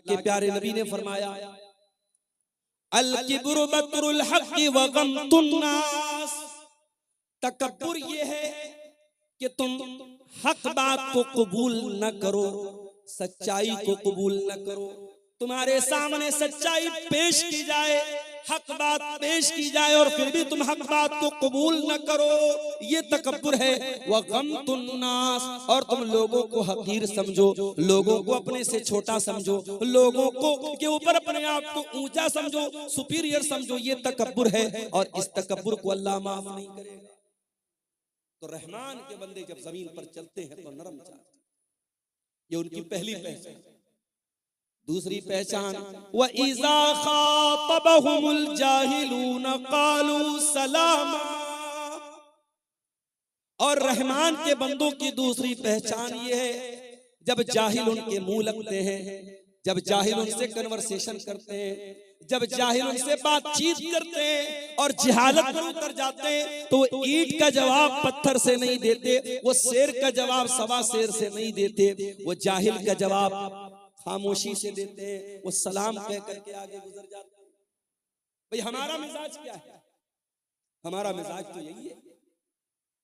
के प्यारे नबी ने फरमाया, अल किब्रु बत्रुल हक़्क़ि व गम्तुन नास, तकब्बुर ये है कि तुम हक बात को कबूल न करो, सच्चाई को कबूल न करो। तुम्हारे सामने सच्चाई पेश की जाए, हक बात पेश की जाए और फिर भी तुम हक बात को कबूल न करो, ये तकब्बुर है। व गम्तुन नास, और तुम लोगों को हकीर समझो, लोगों को अपने से छोटा समझो, लोगों को के ऊपर अपने आप को ऊंचा समझो, सुपीरियर समझो, ये तकब्बुर है। और इस तकब्बुर को अल्लाह माफ नहीं करेगा। तो रहमान के बंदे जब जमीन पर चलते हैं तो नरम चलते, ये उनकी पहली पहचान। दूसरी पहचान, व इज़ा खातबहुमुल जाहिलून क़ालू सलामा, और रहमान के बंदों की दूसरी पहचान ये है, जब जाहिल उनके मुंह लगते हैं, जब जाहिल उनसे कन्वर्सेशन करते हैं, जब जाहिल उनसे बातचीत करते हैं और जिहालत पर उतर जाते हैं, तो वो ईंट का जवाब पत्थर से नहीं देते, वो शेर का जवाब सवा शेर से नहीं देते, वो जाहिल का जवाब खामोशी से देते हैं, वो सलाम कह करके आगे गुजर जाते हैं। भाई हमारा मिजाज क्या है? हमारा मिजाज तो यही है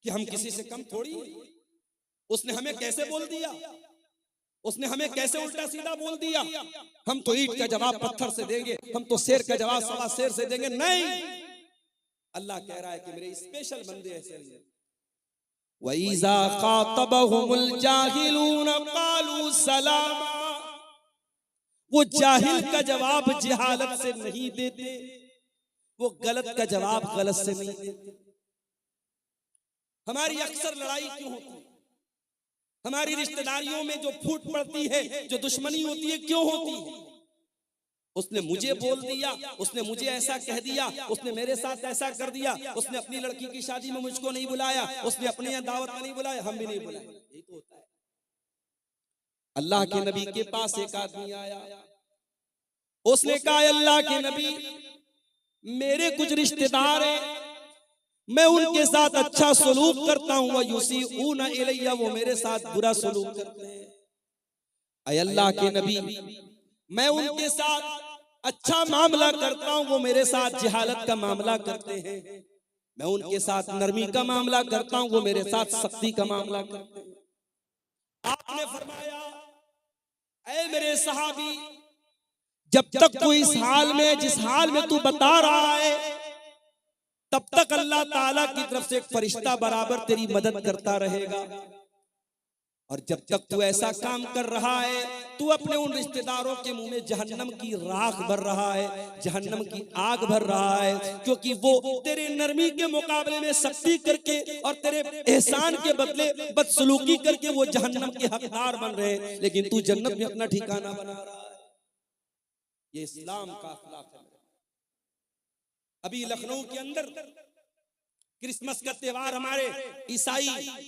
कि हम किसी से कम थोड़ी। उसने हमें कैसे बोल दिया, उसने हमें कैसे उल्टा सीधा बोल दिया, हम तो ईंट का जवाब पत्थर से देंगे, हम तो शेर का जवाब सवा शेर से देंगे। नहीं, अल्लाह कह रहा है कि मेरे स्पेशल बंदे ऐसे नहीं। वइज़ा खातबहुमुल जाहिलून क़ालू सलामा, वो जाहिल का जवाब जिहालत से नहीं देते, वो गलत का जवाब गलत से नहीं देते। हमारी अक्सर लड़ाई क्यों होती है? हमारी रिश्तेदारियों में जो फूट पड़ती है, जो दुश्मनी होती है, क्यों होती है? उसने मुझे बोल दिया, उसने मुझे ऐसा कह दिया, उसने मेरे साथ ऐसा कर दिया, उसने अपनी लड़की की शादी में मुझको नहीं बुलाया, उसने अपने यहाँ दावत में नहीं बुलाया, हम भी नहीं बुलाए। यही तो होता है। अल्लाह के नबी के पास एक आदमी आया, उसने कहा, अल्लाह के नबी, मेरे कुछ रिश्तेदार हैं, मैं उनके साथ अच्छा सलूक करता हूं, वह युसीऊना इलैया, वो मेरे साथ बुरा सलूक करते हैं। ऐ अल्लाह के नबी, मैं उनके साथ अच्छा मामला करता हूं, वो मेरे साथ जिहालत का मामला करते हैं। मैं उनके साथ नरमी का मामला करता हूं, वो मेरे साथ सख्ती का मामला करते हैं। आपने फरमाया, ऐ मेरे सहाबी, जब तक तू इस हाल में, जिस हाल में तू बता रहा है, तब तक अल्लाह ताला की तरफ से एक फरिश्ता बराबर तेरी मदद करता रहेगा। और जब तक तू ऐसा काम कर रहा है, तू अपने उन रिश्तेदारों के मुंह में जहन्नम की राख भर रहा है, जहन्नम की आग भर रहा है, क्योंकि वो तेरे नरमी के मुकाबले में सख्ती करके और तेरे एहसान के बदले बदसलूकी करके वो जहन्नम के हकदार बन रहे हैं, लेकिन तू जन्नत में अपना ठिकाना बना रहा है। ये इस्लाम का अखलाक है। अभी लखनऊ के अंदर क्रिसमस का त्योहार हमारे ईसाई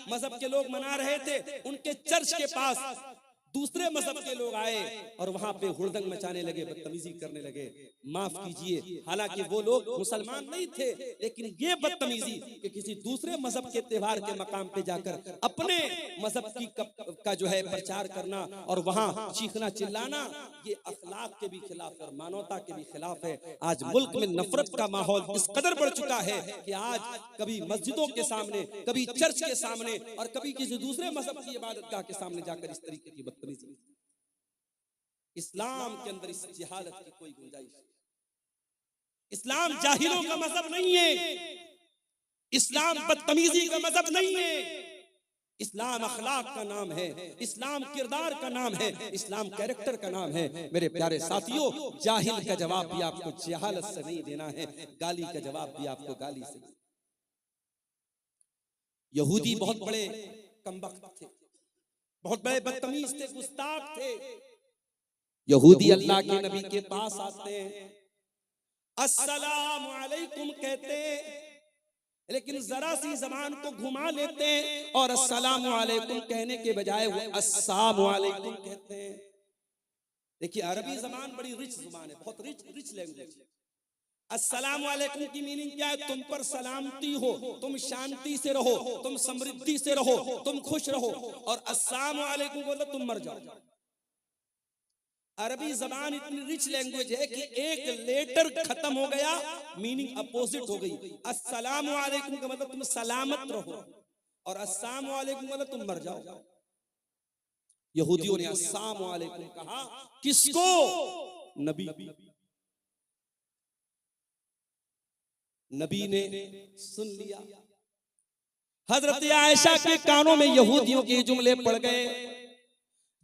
मजहब के लोग मना रहे थे, उनके चर्च के पास दूसरे मजहब के लोग आए और वहां पे हुड़दंग मचाने लगे, बदतमीजी करने लगे। माफ कीजिए, हालांकि वो लोग मुसलमान नहीं थे, लेकिन ये बदतमीजी कि किसी दूसरे मजहब के त्योहार के मकाम पे जाकर अपने मजहब की का जो है प्रचार करना और वहां चीखना चिल्लाना, ये अखलाक के भी खिलाफ है और मानवता के भी खिलाफ है। आज मुल्क में नफरत का माहौल इस कदर बढ़ चुका है कि आज कभी मस्जिदों के सामने, कभी चर्च के सामने और कभी किसी दूसरे मजहब की इबादतगाह के सामने जाकर इस तरीके की इस्लाम के अंदर इस जिहालत की कोई गुंजाइश नहीं। इस्लाम जाहिलों का मजहब नहीं है, इस्लाम बदतमीजी का मजहब नहीं है, इस्लाम अखलाक का नाम है, इस्लाम किरदार का नाम है, इस्लाम कैरेक्टर का नाम है। मेरे प्यारे साथियों, जाहिल का जवाब भी आपको जहालत से नहीं देना है, गाली का जवाब भी आपको गाली से। यहूदी बहुत बड़े कमबख्त थे, बहुत बड़े बदतमीज थे, गुस्ताख थे। यहूदी अल्लाह के नबी के पास आते हैं, अस्सलाम अलैकुम कहते हैं, लेकिन जरा सी जबान को घुमा लेते हैं और अस्सलाम अलैकुम कहने के बजाय वो अस्सलाम अलैकुम कहते हैं। देखिए, अरबी जबान बड़ी रिच जुबान है, बहुत रिच लैंग्वेज है। अस्सलाम वालेकुम की मीनिंग क्या है? तुम पर सलामती हो, तुम शांति से रहो, तुम समृद्धि से रहो, तुम खुश रहो। और अस्सलाम वालेकुम बोलो तुम मर जाओ। अरबी जबान इतनी रिच लैंग्वेज है कि एक लेटर खत्म हो गया, मीनिंग अपोजिट हो गई। अस्सलामु अलैकुम का मतलब तुम सलामत रहो, और अस्सलामु अलैकुम का मतलब तुम मर जाओ। यहूदियों ने अस्सलामु अलैकुम कहा, किसको? नबी। नबी ने सुन लिया। हजरत आयशा के कानों में यहूदियों के जुमले पड़ गए।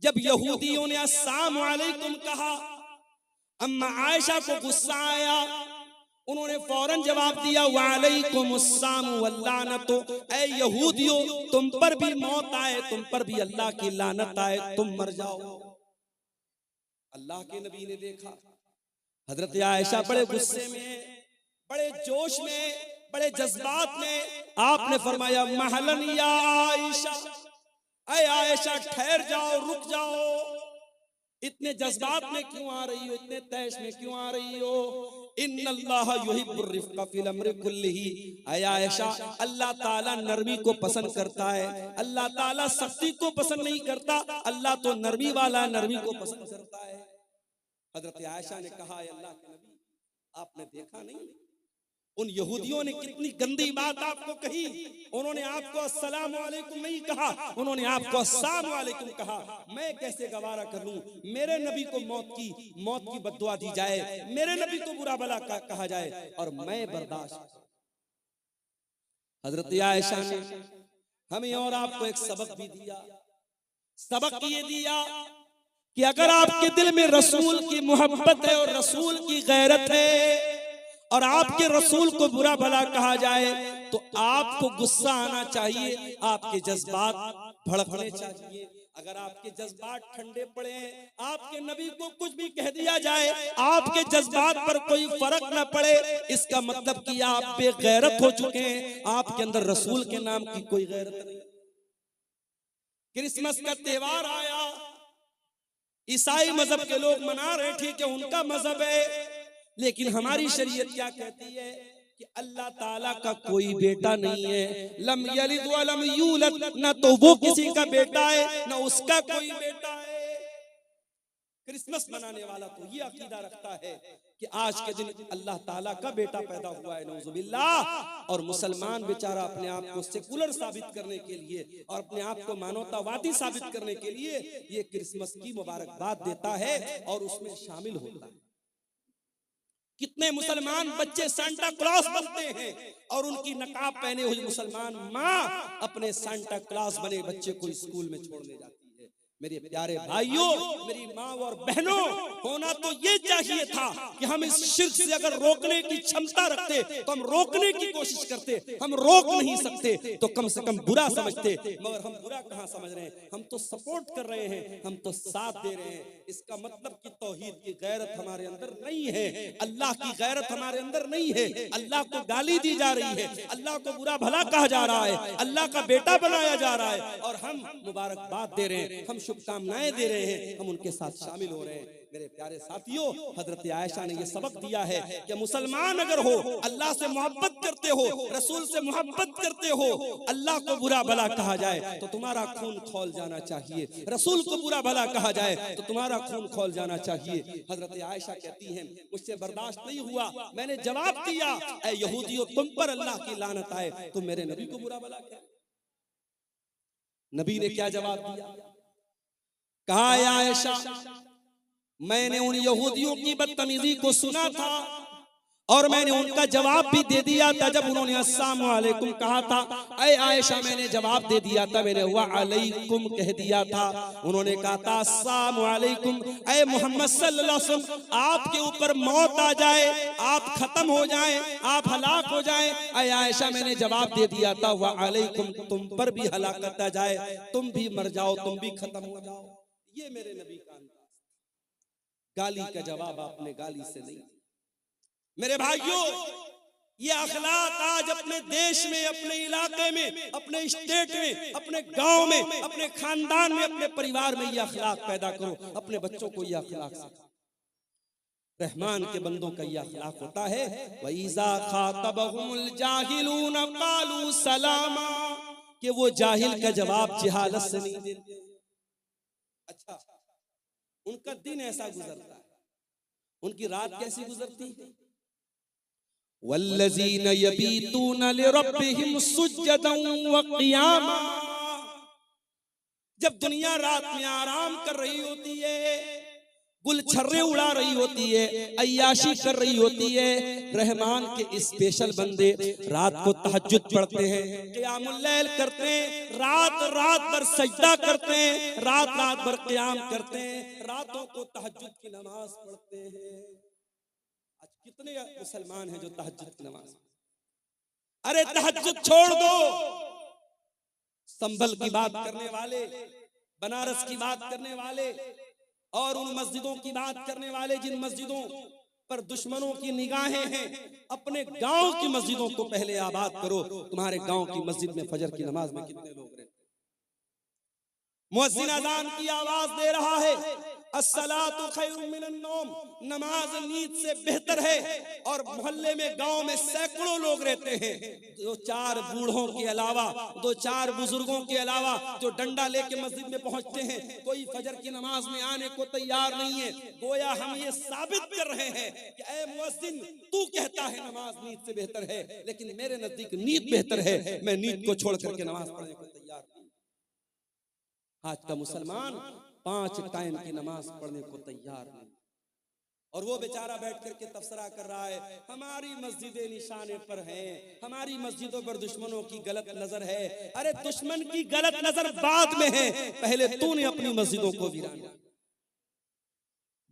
जब यहूदियों ने अस्सलामु अलैकुम कहा, अम्मा आयशा को गुस्सा आया, उन्होंने फौरन जवाब दिया, वालैकुमुस्सलाम वल्लानतु, ऐ यहूदियों तुम पर भी मौत आए, तुम पर भी अल्लाह की लानत आए, तुम मर जाओ। अल्लाह के नबी ने देखा हजरत आयशा बड़े गुस्से में, बड़े जोश में, बड़े जज्बात में, आपने फरमाया, महलन या आयशा, ऐ आयशा ठहर जाओ, रुक जाओ, इतने जज्बात में क्यों आ रही हो, इतने तैश में क्यों आ रही हो? इन्नल्लाह युहिब्बुर रिफ्क़ फिल अम्रि कुल्लिही, ऐ आयशा अल्लाह ताला नरमी को पसंद करता है, अल्लाह ताला सख्ती को पसंद नहीं करता, अल्लाह तो नरमी वाला नरमी को पसंद करता है। हजरत आयशा ने कहा, अल्लाह के नबी आपने देखा नहीं उन यहूदियों ने कितनी गंदी बात आपको कही? उन्होंने आपको अस्सलामु अलैकुम नहीं कहा, उन्होंने आपको अस्सलामु अलैकुम कहा। मैं कैसे गवारा कर लूं मेरे नबी को मौत की बद्दुआ दी जाए, मेरे नबी को बुरा भला कहा जाए, और मैं बर्दाश्त। हजरत आयशा ने हमें और आपको एक सबक भी दिया। सबक ये दिया कि अगर आपके दिल में रसूल की मोहब्बत है और रसूल की गैरत है, और आपके रसूल को बुरा भला कहा जाए, तो आपको गुस्सा आना चाहिए, आपके जज्बात भड़कने चाहिए। अगर आपके जज्बात ठंडे पड़े, आपके नबी को कुछ भी कह दिया जाए, आपके जज्बात पर कोई फर्क ना पड़े, इसका मतलब कि आप बेगैरत हो चुके हैं, आपके अंदर रसूल के नाम की कोई गैरत नहीं। क्रिसमस का त्योहार आया, ईसाई मजहब के लोग मना रहे, ठीक है उनका मजहब है, लेकिन हमारी शरीयत क्या कहती है कि अल्लाह ताला का कोई बेटा नहीं है। लम यलिद व लम यूलद, ना तो वो किसी का बेटा है ना उसका कोई बेटा है। क्रिसमस मनाने वाला तो ये अकीदा रखता है कि आज के दिन अल्लाह ताला का बेटा पैदा हुआ है, नऊजुबिल्लाह। और मुसलमान बेचारा अपने आप को सेकुलर साबित करने के लिए और अपने आप को मानवतावादी साबित करने के लिए ये क्रिसमस की मुबारकबाद देता है और उसमें शामिल होता है। कितने मुसलमान बच्चे सांता क्लॉस बनते हैं और उनकी नकाब पहने हुई मुसलमान माँ अपने सांता क्लॉस बने बच्चे को स्कूल में छोड़ने जाती है। मेरे प्यारे भाइयों, मेरी माँ और बहनों, होना तो ये चाहिए था कि हम इस शिर्क से अगर रोकने की क्षमता रखते तो हम रोकने की कोशिश करते। हम रोक नहीं सकते तो कम से कम बुरा समझते, मगर हम बुरा कहाँ समझ रहे हैं, हम तो सपोर्ट कर रहे हैं, हम तो साथ दे रहे हैं। इसका मतलब कि तौहीद की गैरत हमारे अंदर नहीं है, अल्लाह की गैरत हमारे अंदर नहीं है। अल्लाह को गाली दी जा रही है, अल्लाह को बुरा भला कहा जा रहा है, अल्लाह का बेटा बनाया जा रहा है, और हम मुबारकबाद दे रहे हैं, हम शुभकामनाएं दे रहे हैं, हम उनके साथ शामिल हो रहे हैं। मेरे प्यारे साथियों, हजरत आयशा ने यह सबक दिया है कि मुसलमान अगर हो, अल्लाह से मोहब्बत करते हो, रसूल से मोहब्बत करते हो, अल्लाह को बुरा भला कहा जाए तो तुम्हारा खून खौल जाना चाहिए, रसूल को बुरा भला कहा जाए तो तुम्हारा खून खौल जाना चाहिए। हजरत आयशा कहती हैं, मुझसे बर्दाश्त नहीं हुआ, मैंने जवाब दिया, ऐ यहूदियों तुम पर अल्लाह की लानत आए, तुम मेरे नबी को बुरा भला कहा। नबी ने क्या जवाब दिया? कहा, आयशा मैंने उन यहूदियों की बदतमीजी को सुना था और मैंने उनका जवाब भी दे दिया था। जब उन्होंने अस्सलामु अलैकुम कहा था, ऐ आयशा मैंने जवाब दे दिया था, मैंने व अलैकुम कह दिया था। उन्होंने कहा था अस्सलामु अलैकुम, ऐ मोहम्मद सल्लल्लाहु अलैहि वसल्लम आपके ऊपर मौत आ जाए, आप खत्म हो जाएं, आप हलाक हो जाएं। ऐ आयशा मैंने जवाब दे दिया था व अलैकुम, तुम पर भी हलाकत आ जाए, तुम भी मर जाओ, तुम भी खत्म हो जाओ। ये मेरे नबी का अंदाज। गाली का जवाब आपने गाली से नहीं। मेरे भाइयों, ये अखलाक आज अपने देश में, अपने इलाके में, अपने स्टेट में, अपने गांव में, अपने खानदान में, अपने परिवार में ये अखलाक पैदा करो। अपने बच्चों को ये अखलाक सिखाओ। रहमान के बंदों का ये अखलाक होता है, वइज़ा खातबहुमुल जाहिलून क़ालू सलामा, कि वो जाहिल का जवाब जहालत से नहीं देते। अच्छा, उनका दिन ऐसा गुजरता है, उनकी रात कैसी गुजरती है। वल्लज़ीन यबीतून लिरब्बिहिम सुज्जदन व क़ियामा, जब दुनिया रात में आराम कर रही होती है, गुलछर्रे उड़ा रही होती है, अय्याशी कर रही होती है, रहमान के स्पेशल बंदे रात को तहज्जुद पढ़ते हैं, क़ियामुल लैल करते हैं, रात रात भर सजदा करते हैं, रात रात भर क़ियाम करते हैं, रातों को तहज्जुद की नमाज पढ़ते हैं। आज कितने मुसलमान हैं जो तहज्जुद की नमाज, अरे तहज्जुद छोड़ दो, संभल की बात करने वाले, बनारस की बात करने वाले और उन मस्जिदों की बात करने वाले जिन मस्जिदों पर दुश्मनों की निगाहें हैं, अपने गांव की मस्जिदों को पहले आबाद करो। तुम्हारे गांव की मस्जिद में फजर की नमाज में कितने लोग रहते हैं? मुअज्जिन अज़ान की आवाज दे रहा है, अस्सलातु खैरुम मिनन नौम, नमाज नींद से बेहतर है, और मोहल्ले में गांव में सैकड़ों लोग रहते हैं, दो चार बूढ़ों के अलावा, दो चार बुजुर्गों के अलावा जो डंडा लेके मस्जिद में पहुंचते हैं, कोई फजर की नमाज में आने को तैयार नहीं है। गोया हम ये साबित कर रहे हैं कि ऐ मुअज्जिन, तू कहता है नमाज नींद से बेहतर है, लेकिन मेरे नजदीक नींद बेहतर है, मैं नींद को छोड़ करके नमाज पढ़ने को तैयार नहीं। आज का मुसलमान 5 टाइम की नमाज पढ़ने को तैयार नहीं, और वो बेचारा बैठ करके तबसरा कर रहा है, हमारी मस्जिदें निशाने पर हैं, हमारी मस्जिदों पर दुश्मनों की गलत नजर है। अरे दुश्मन की गलत नजर बाद में है, पहले तूने अपनी मस्जिदों को वीरान।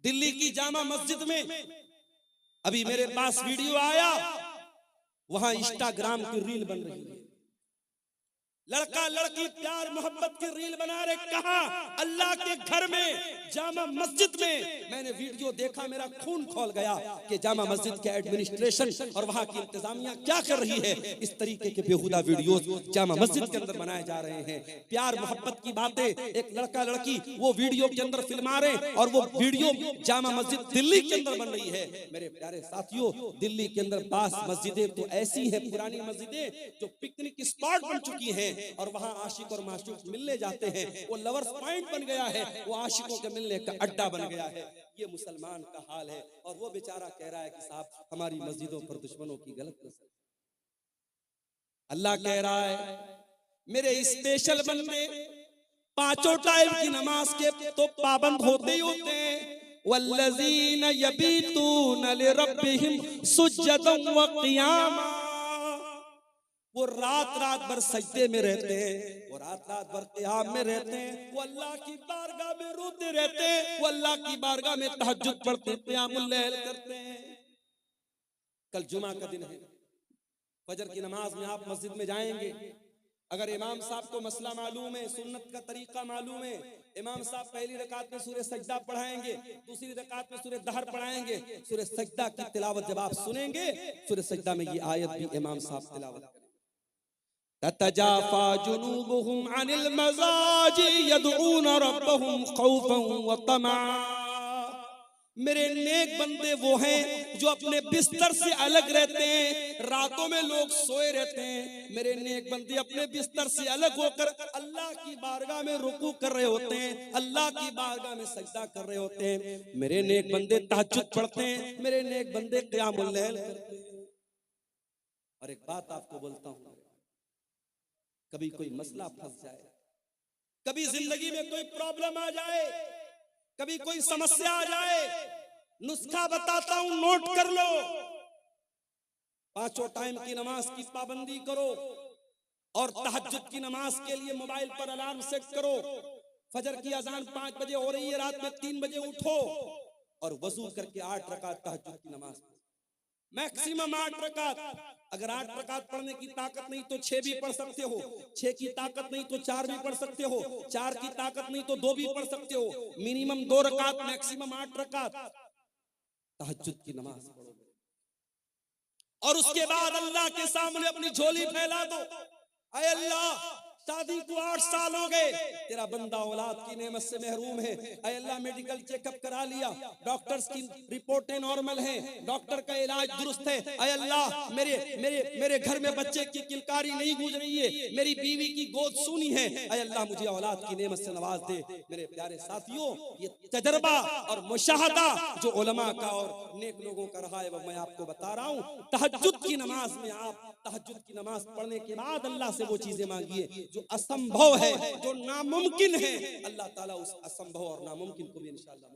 दिल्ली की जामा मस्जिद में अभी मेरे पास वीडियो आया, वहां इंस्टाग्राम की रील बन रही है, लड़का लड़की प्यार मोहब्बत की रील बना रहे। कहा अल्लाह के घर में, जामा मस्जिद में। मैंने वीडियो देखा, मेरा खून खौल गया कि जामा मस्जिद के एडमिनिस्ट्रेशन और वहां की इंतजामिया क्या कर रही है। इस तरीके के बेहुदा वीडियोस जामा मस्जिद के अंदर बनाए जा रहे हैं। प्यार मोहब्बत की बातें, एक लड़का लड़की वो वीडियो के अंदर फिल्मा रहे, और वो वीडियो जामा मस्जिद दिल्ली के अंदर बन रही है। मेरे प्यारे साथियों, दिल्ली के अंदर 5 मस्जिदें तो ऐसी हैं, पुरानी मस्जिदें जो पिकनिक स्पॉट बन चुकी हैं, और वहां आशिक और माशूक मिलने जाते हैं। वो लवर्स पॉइंट बन गया है, वो आशिकों के मिलने का अड्डा बन गया है। ये मुसलमान का हाल है, और वो बेचारा कह रहा है कि साहब हमारी मस्जिदों पर दुश्मनों की गलत नजर। अल्लाह कह रहा है मेरे स्पेशल बंदे 5 टाइम की नमाज के तो पाबंद होते ही होते हैं। वल्लज़ीन यबीतून लिरब्बिहिम सुज्जदन व क़ियामा, वो रात रात भर सजदे में रहते हैं, वो रात रात भर क़ियाम में रहते हैं, वो अल्लाह की बारगाह में रोते रहते हैं, वो अल्लाह की बारगाह में तहज्जुद पढ़ते हैं, क़ियामुल लैल करते हैं। कल जुमा का दिन है, फजर की नमाज में आप मस्जिद में जाएंगे, अगर इमाम साहब को मसला मालूम है, सुन्नत का तरीका मालूम है, इमाम साहब पहली रकात में सूरह सजदा पढ़ाएंगे, दूसरी रकात में सूरह दहर पढ़ाएंगे। सूरह सजदा की तिलावत जब आप सुनेंगे, सूरह सजदा में ये आयत भी इमाम साहब तिलावत करेंगे, ततजाफा जुनूबुहुम अनिल मज़ाजी यदऊन रब्बहुम खौफन व तमा। मेरे नेक बंदे वो हैं जो अपने बिस्तर से अलग रहते हैं, रातों में लोग सोए रहते हैं। मेरे नेक बंदे अपने बिस्तर से अलग होकर अल्लाह की बारगाह में रुकू कर रहे होते हैं, अल्लाह की बारगाह में सजदा कर रहे होते हैं। मेरे नेक बंदे तहज्जुद पढ़ते हैं, मेरे नेक बंदे क़ियामुल लैल करते हैं। और एक बात आपको बोलता हूं, कभी कोई मसला फंस जाए, कभी जिंदगी में कोई प्रॉब्लम आ जाए, कभी कोई समस्या आ जाए, नुस्खा बताता हूं, नोट कर लो। 5 टाइम की नमाज की पाबंदी करो, और तहज्जुद की नमाज के लिए मोबाइल पर अलार्म सेट करो। फजर की अजान 5 बजे हो रही है, रात में 3 बजे उठो और वजू करके 8 रकात तहज्जुद की नमाज, मैक्सिमम 8 रकात। अगर 8 रकात पढ़ने की ताकत नहीं तो 6 भी पढ़ सकते हो, 6 की ताकत नहीं तो 4 भी पढ़ सकते हो, 4 की ताकत नहीं तो 2 भी पढ़ सकते हो। मिनिमम 2 रकात, मैक्सिमम 8 रकात तहज्जुद की नमाज पढ़ो, और उसके बाद अल्लाह के सामने अपनी झोली फैला दो। ऐ अल्लाह, शादी को 8 साल हो गए, तेरा बंदा औलाद की नेमत से महरूम है। ऐ अल्लाह मेडिकल चेकअप करा लिया, डॉक्टर्स की रिपोर्टें नॉर्मल हैं, डॉक्टर का इलाज दुरुस्त है। ऐ अल्लाह मेरे मेरे मेरे घर में बच्चे की किलकारी नहीं गूंज रही है, मेरी बीवी की गोद सूनी है। ऐ अल्लाह मुझे औलाद की नेमत से नवाज दे। मेरे प्यारे साथियों, ये तजर्बा और मुशाहदा जो उलमा का और नेक लोगों का रहा है वो मैं आपको बता रहा हूँ। तहज्जुद की नमाज में आप तहज्जुद की नमाज पढ़ने के बाद अल्लाह से वो चीजें मांगिए जो असंभव है, जो नामुमकिन है। अल्लाह ताला उस असंभव और नामुमकिन को भी इंशाअल्लाह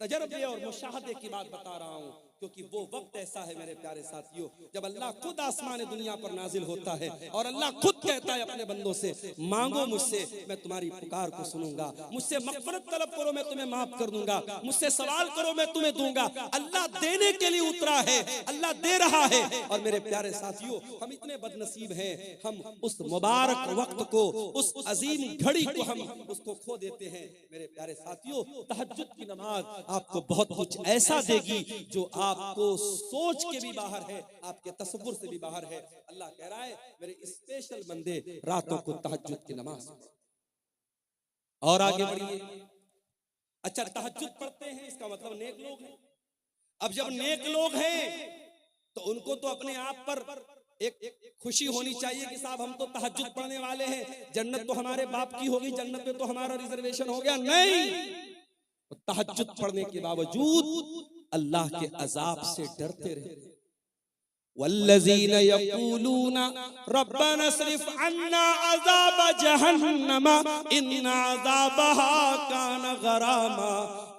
तजर्बे और मुशाहदे की बात बता रहा हूँ, क्योंकि वो वक्त ऐसा है मेरे प्यारे साथियों जब अल्लाह खुद आसमान दुनिया पर नाजिल होता है और अल्लाह खुद कहता है अपने बंदों से, मांगो मुझसे, मैं तुम्हारी पुकार को सुनूंगा। मुझसे मग़फ़िरत तलब करो, मैं तुम्हें माफ कर दूंगा। मुझसे सवाल करो, मैं तुम्हें दूंगा। अल्लाह देने के लिए उतरा है, अल्लाह दे रहा है। और मेरे प्यारे साथियों, हम इतने बदनसीब हैं, हम उस मुबारक वक्त को, उस अजीम घड़ी को हम उसको खो देते हैं। मेरे प्यारे साथियों, तहज्जुद की नमाज आपको बहुत कुछ ऐसा देगी जो आपको सोच के भी बाहर है, आपके तसव्वुर से भी बाहर है। अल्लाह कह रहा है मेरे स्पेशल बंदे रातों को तहज्जुद की नमाज। और आगे बढ़िए। अच्छा, तहज्जुद पढ़ते हैं इसका मतलब नेक लोग हैं। अब जब नेक लोग हैं तो उनको तो अपने आप पर एक खुशी होनी चाहिए कि साहब हम तो तहज्जुद पढ़ने वाले हैं, जन्नत तो हमारे बाप की होगी, जन्नत में तो हमारा रिजर्वेशन हो गया। नहीं, तहज्जुद पढ़ने के बावजूद अल्लाह के अजाब से डरते रहे। वल्लज़ीना यक़ूलूना रब्बना स्रिफ अन्ना अज़ाब जहन्नम इन्ना अज़ाबहा कान गरामा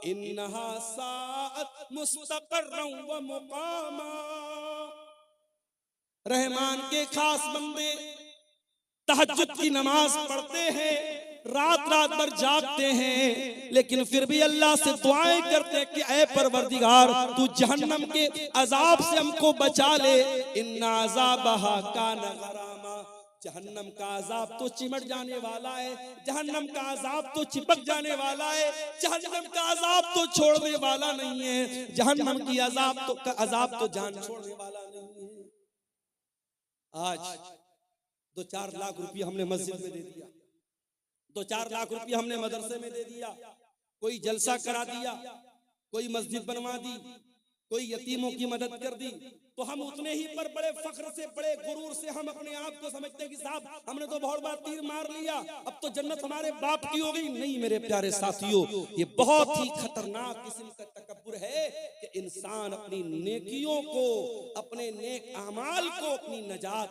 इन्नहा साअत मुस्तक़र्रन व मुक़ामा। रहमान के खास बंदे तहज्जुद की नमाज पढ़ते हैं, रात रात भर जागते हैं, लेकिन फिर भी अल्लाह से दुआएं करते हैं कि ऐ परवरदिगार तू जहन्नम के अजाब से हमको बचा ले। इन्ना अज़ाबहा कान गरामा, जहन्नम का अजाब तो चिमट जाने वाला है, जहन्नम का अजाब तो चिपक जाने वाला है, जहन्नम का अजाब तो छोड़ने वाला नहीं है, जहन्नम की अजाब तो जान छोड़ने वाला नहीं है। आज 2-4 लाख रुपया हमने मस्जिद में दे दिया, 2-4 लाख रुपया हमने मदरसे में दे दिया, कोई जलसा करा दिया, कोई मस्जिद बनवा दी, कोई यतीमों की मदद कर दी, तो हम उतने ही पर बड़े फख्र से, बड़े गुरूर से हम अपने आप को समझते हैं कि साहब हमने तो बहुत बार तीर मार लिया, अब तो जन्नत हमारे बाप की हो गई। नहीं मेरे प्यारे साथियों, ये बहुत ही खतरनाक किस्म का तकब्बुर है कि इंसान अपनी नेकियों को, अपने नेक अमाल को अपनी नजात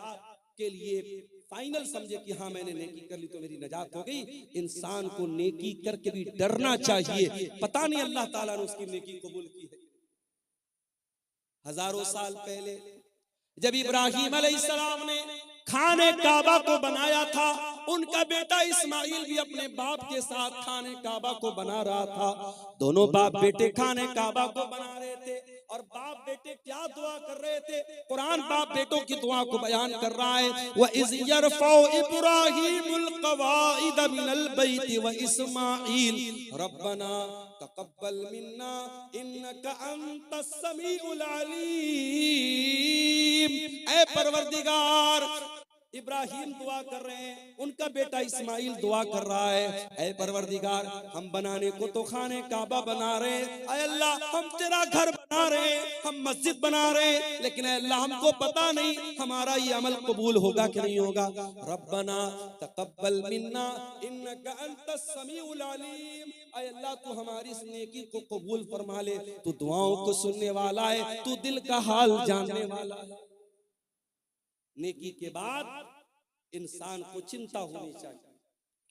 के लिए फाइनल समझे कि हाँ मैंने नेकी कर ली तो मेरी नजात हो गई। इंसान को नेकी करके भी डरना चाहिए, पता नहीं अल्लाह ताला ने उसकी नेकी कबूल की है। हजारों साल पहले जब इब्राहिम अलैहिस्सलाम ने खाने काबा को बनाया था, उनका बेटा इस्माइल भी अपने बाप के साथ खाने काबा को बना रहा था। दोनों बाप बेटे खाने काबा को बना रहे थे और बाप बेटे क्या दुआ कर रहे थे, कुरान बाप बेटों की दुआ को बयान कर रहा है। व इज़ यरफ़उ इब्राहीमुल क़वाइद मिनल बैति व इस्माइल रब्बना तक़ब्बल मिन्ना इन्नका अंतस समीउल अलीम। ऐ परवरदिगार, इब्राहिम दुआ कर रहे हैं, उनका बेटा इस्माइल दुआ कर रहा है, ऐ परवरदिगार हम बनाने को तो खाने काबा बना रहे हैं, ऐ अल्लाह हम तेरा घर बना रहे हैं, हम मस्जिद बना रहे हैं, लेकिन ऐ अल्लाह हमको पता नहीं हमारा ये अमल कबूल होगा कि नहीं होगा। रब्बना तक़ब्बल मिन्ना इन्नका अंतस समीउल अलीम, ऐ अल्लाह तू हमारी इस नेकी को कबूल फरमा ले, तू दुआओं को सुनने वाला है, तू दिल का हाल जानने वाला है। नेकी के बाद इंसान को चिंता होनी चाहिए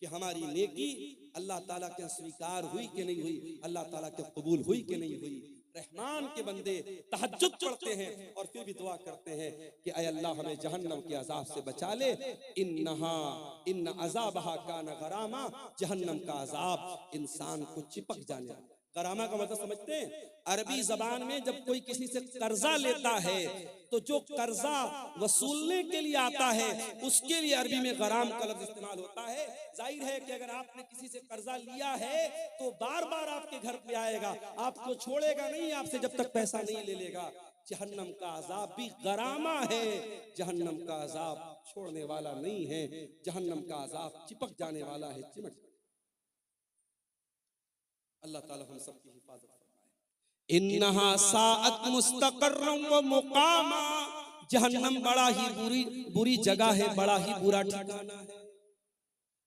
कि हमारी नेकी अल्लाह ताला के स्वीकार हुई कि नहीं हुई, अल्लाह ताला के कबूल हुई कि नहीं हुई। रहमान के बंदे तहज्जुद पढ़ते हैं और फिर भी दुआ करते हैं कि ऐ अल्लाह हमें जहन्नम के अजाब से बचा ले। इन्न अज़ाबहा कान गरामा, जहन्नम का अजाब इंसान को चिपक जाने वाला। गरामा का मतलब समझते हैं, अरबी जबान में जब कोई किसी से कर्जा लेता है तो जो कर्जा वसूलने के लिए आता है उसके लिए अरबी में गराम का लफ्ज इस्तेमाल होता है। जाहिर है कि अगर आपने किसी से कर्जा लिया है तो बार बार आपके घर पे आएगा, आपको छोड़ेगा नहीं आपसे जब तक पैसा नहीं ले लेगा। जहन्नम का अजाब भी गरामा है, जहन्नम का अजाब छोड़ने वाला नहीं है, जहन्नम का अजाब चिपक जाने वाला है, चिमट। अल्लाह ताला हम सबकी हिफाजत फरमाए। इन्नहा साअत मुस्तक़र्रन व मुक़ामा, जहन्नम बड़ा ही बुरी जगह है, बड़ा ही बुरा ठिकाना है।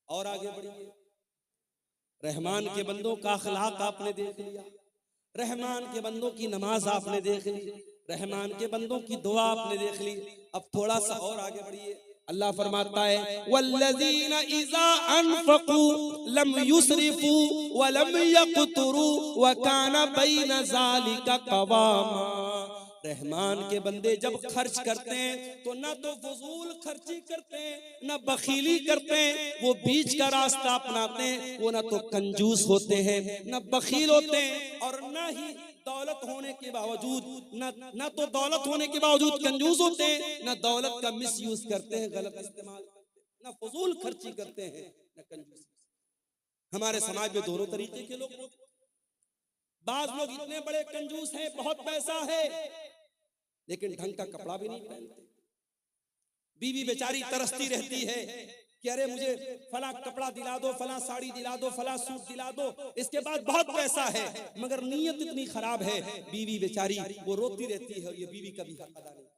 और आगे बढ़िए, रहमान के बंदों का अखलाक आपने देख लिया, रहमान के बंदों की नमाज आपने देख ली, रहमान के बंदों की दुआ आपने देख ली। अब थोड़ा सा और आगे बढ़िए, अल्लाह फरमाता है वल्लज़ीना इज़ा अनफ़क़ू लम युसरिफ़ू व लम यक़तुरू व काना बैन ज़ालिका क़वामा। रहमान के बंदे जब खर्च करते हैं तो ना तो फजूल खर्ची करते हैं, ना बखीली करते हैं, वो बीच का रास्ता अपनाते हैं। वो ना तो कंजूस होते हैं, ना बखील होते हैं, और ना ही दौलत होने के बावजूद ना तो दौलत होने के बावजूद कंजूस होते हैं, ना दौलत का मिसयूज करते हैं, गलत इस्तेमाल, ना फजूल खर्ची करते हैं, ना कंजूस। हमारे समाज में दोनों तरीके के लोग, बाज लोग इतने बड़े कंजूस हैं, बहुत पैसा है, लेकिन ढंग का कपड़ा भी नहीं पहनते। बीवी बेचारी तरसती रहती है कि अरे मुझे फला कपड़ा दिला दो, फला साड़ी दिला दो, फला सूट दिला दो, इसके बाद बहुत पैसा है, मगर नीयत इतनी खराब है, बीवी बेचारी वो रोती रहती है और ये बीवी का भी हक अदा नहीं।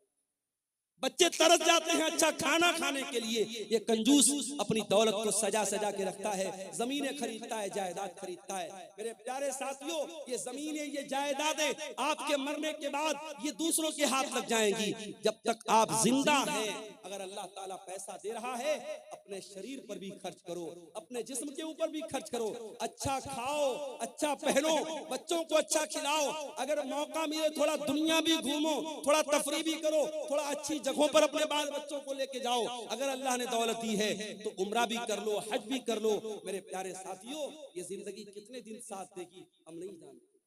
बच्चे तरस जाते हैं अच्छा खाना खाने के लिए, ये कंजूस अपनी दौलत को सजा सजा के रखता है, जमीनें खरीदता है, जायदाद खरीदता है। मेरे प्यारे साथियों, ये जमीनें, ये जायदादें आपके मरने के बाद ये दूसरों के हाथ लग जाएंगी। जब तक आप जिंदा हैं, अगर अल्लाह ताला पैसा दे रहा है, अपने शरीर पर भी खर्च करो, अपने जिस्म के ऊपर भी खर्च करो, अच्छा खाओ, अच्छा पहनो, बच्चों को अच्छा खिलाओ, अगर मौका मिले थोड़ा दुनिया भी घूमो, थोड़ा तफरी भी करो, थोड़ा अच्छी जगहों पर अपने बाल बच्चों को लेके जाओ। अगर अल्लाह ने दौलत दी है तो उम्रा भी कर लो, हज भी कर लो। मेरे प्यारे साथियों, ये जिंदगी कितने दिन साथ देगी हम नहीं जानते।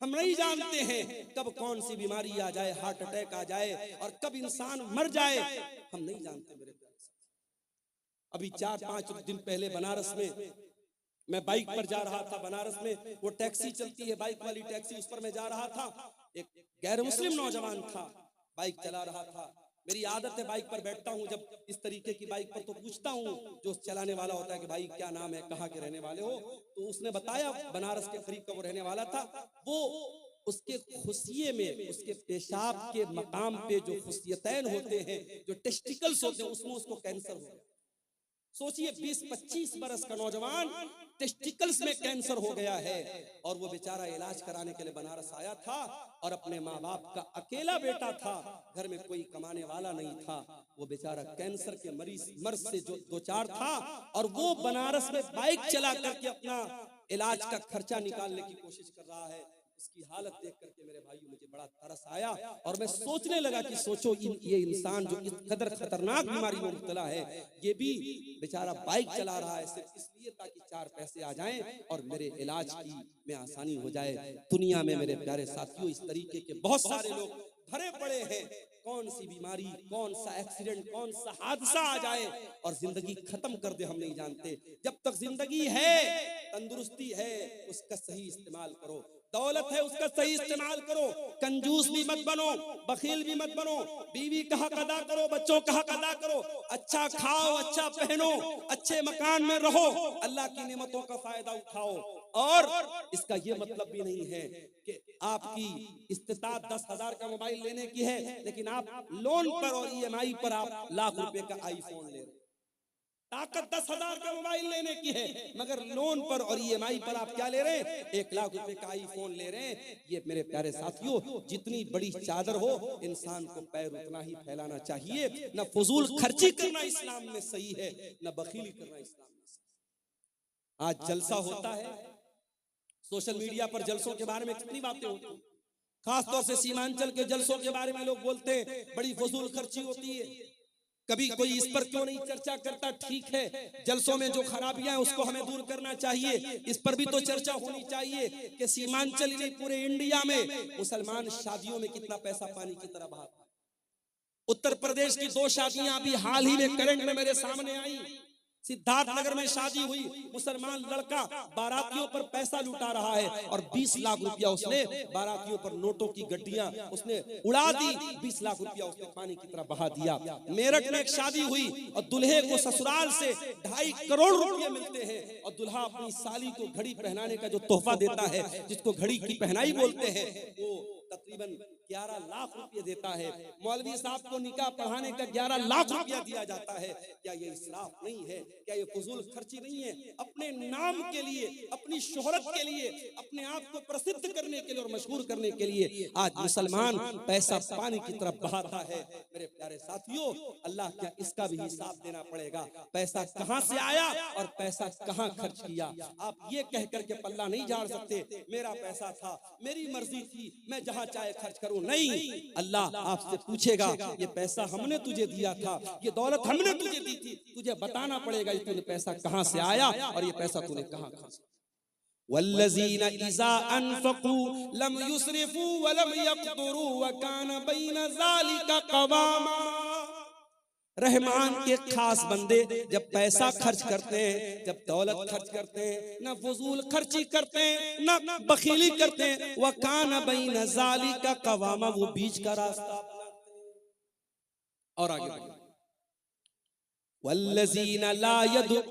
हम नहीं जानते हैं कब कौन सी बीमारी आ जाए, हार्ट अटैक आ जाए, और कब इंसान मर जाए, हम नहीं जानते। मेरे प्यारे साथियों, अभी 4-5 दिन पहले बनारस में मैं बाइक पर जा रहा था। बनारस में वो टैक्सी चलती है, बाइक वाली टैक्सी, उस पर मैं जा रहा था। एक गैर मुस्लिम नौजवान था, बाइक चला रहा था। मेरी आदत है बाइक पर बैठता हूँ जब इस तरीके की बाइक पर, तो पूछता हूँ जो चलाने वाला होता है कि भाई क्या नाम है, कहाँ के रहने वाले हो। तो उसने बताया बनारस के करीब का वो रहने वाला था। वो उसके खुशिये में, उसके पेशाब के मकाम पे जो खुशियतैन होते हैं, जो टेस्टिकल्स होते हैं, उसमें उसको कैंसर हो गया। सोचिए 20-25 बरस का नौजवान, टेस्टिकल्स में कैंसर हो गया है, और वो बेचारा इलाज कराने के लिए बनारस आया था, और अपने माँ बाप का अकेला बेटा था, घर में कोई कमाने वाला नहीं था। वो बेचारा कैंसर के मर्ज से जो दो चार था, और वो बनारस में बाइक चला करके अपना इलाज का खर्चा निकालने की कोशिश कर रहा है। इसकी हालत देख करके मेरे भाई मुझे बड़ा तरस आया, और मैं सोचने लगा कि सोचो ये इंसान जो इस कदर खतरनाक बीमारी में मुब्तला है, ये भी बेचारा बाइक चला रहा है सिर्फ इसलिए ताकि 4 पैसे आ जाएं और मेरे इलाज की में आसानी हो जाए। दुनिया में मेरे प्यारे साथियों, इस तरीके के बहुत सारे लोग भरे पड़े हैं। कौन सी बीमारी, कौन सा एक्सीडेंट, कौन सा हादसा आ जाए और जिंदगी खत्म कर दे, हम नहीं जानते। जब तक जिंदगी है, तंदुरुस्ती है, उसका सही इस्तेमाल करो। दौलत है, उसका सही इस्तेमाल करो। कंजूस भी मत बनो, बखील भी मत बनो। बीवी का हक अदा करो, बच्चों का हक अदा करो। अच्छा खाओ, अच्छा पहनो, अच्छे मकान में रहो, अल्लाह की नेमतों का फायदा उठाओ। और इसका ये मतलब भी नहीं है कि आपकी इस्तिताअत 10,000 का मोबाइल लेने की है, लेकिन आप लोन पर और EMI पर आप लाख रुपए का आईफोन ले रहे। ताकत 10,000 का मोबाइल लेने की है, मगर लोन पर और EMI पर आप क्या ले रहे हैं? 1 लाख रुपए का आईफोन ले रहे हैं। ये मेरे प्यारे साथियों, जितनी बड़ी चादर हो, इंसान को पैर उतना ही फैलाना चाहिए। न फजूल खर्ची करना इस्लाम में सही है, न बखीली करना इस्लाम में सही है। आज जलसा होता है, सोशल मीडिया पर जलसों के बारे में कितनी बातें होती हैं। खासतौर से सीमांचल के जलसों के बारे में लोग बोलते हैं बड़ी फजूल खर्ची होती है। कभी कोई इस पर क्यों नहीं चर्चा करता? ठीक है, जलसों में जो खराबियां हैं उसको हमें दूर करना चाहिए, इस पर भी तो चर्चा होनी चाहिए कि सीमांचल नहीं पूरे इंडिया में मुसलमान शादियों में कितना पैसा पानी की तरह बहाते हैं। उत्तर प्रदेश की 2 शादियां अभी हाल ही में करंट में मेरे सामने आई। सिद्धार्थ नगर में शादी हुई, मुसलमान लड़का बारातियों पर पैसा लुटा रहा है और 20 लाख रुपया उसने बारातियों पर नोटों की गड्डियां उसने उड़ा दी, 20 लाख रुपया उसने पानी की तरह बहा दिया। मेरठ में एक शादी हुई और दूल्हे को ससुराल से 2.5 करोड़ रुपए मिलते हैं और दूल्हा अपनी साली को घड़ी पहनाने का जो तोहफा देता है, जिसको घड़ी की पहनाई बोलते हैं, वो तकरीबन 11 लाख रुपए देता है। मौलवी साहब को निकाह पढ़ाने का 11 लाख रुपया दिया जाता है। क्या ये इसराफ नहीं है? क्या ये फजूल खर्ची नहीं है? अपने नाम के लिए, अपनी शोहरत के लिए, अपने आप को प्रसिद्ध करने के लिए और मशहूर करने के लिए आज मुसलमान पैसा पानी की तरफ बहाता है। मेरे प्यारे साथियों, अल्लाह क्या इसका भी हिसाब देना पड़ेगा। पैसा कहां से आया और पैसा कहां खर्च किया। आप ये कह करके पल्ला नहीं झाड़ सकते, मेरा पैसा था, मेरी मर्जी थी, मैं जहां चाहे खर्च करूं। नहीं, अल्लाह आपसे पूछेगा, ये पैसा हमने तुझे दिया था, ये दौलत हमने तुझे दी थी, तुझे बताना पड़ेगा ये तूने पैसा कहां से आया और ये पैसा तूने कहां खर्च किया। वल्लज़ीना इज़ा अनफ़क़ू लम युस्रिफ़ू व लम यक़्तुरू व कान बैन ज़ालिका क़वामा। रहमान के खास बंदे जब पैसा खर्च करते हैं, जब दौलत खर्च करते हैं, ना फजूल खर्ची करते हैं, ना बखीली करते हैं, व कान बैन ज़ालिका क़वामा, वो बीच का रास्ता अपनाते हैं। और आगे वल्लज़ीना ला यदु